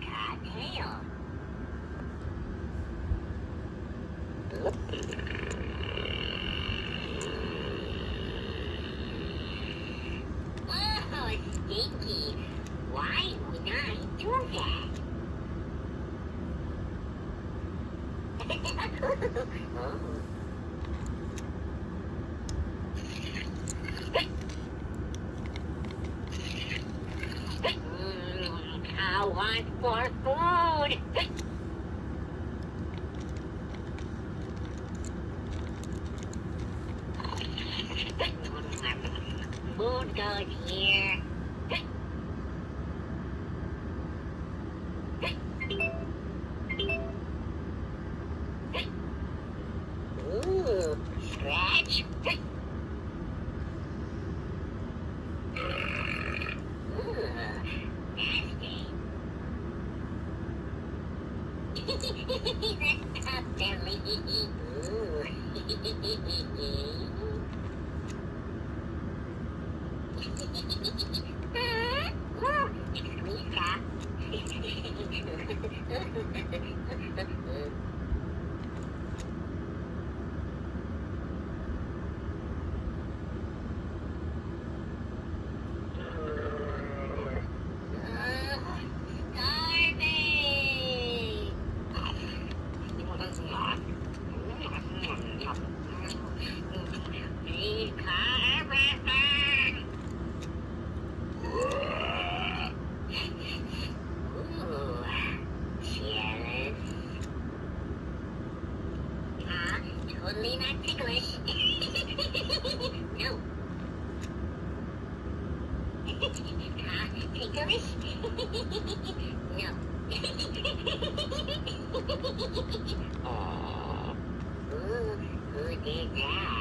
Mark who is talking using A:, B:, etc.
A: cocktail. Oh, stinky. Why would I do that? Oh. I want more food. Food goes here. Ooh, scratch. Ooh, nasty. That's silly. Ooh. Ooh, squeeze up. Totally not ticklish. No. Ticklish? No. Oh. Who did that?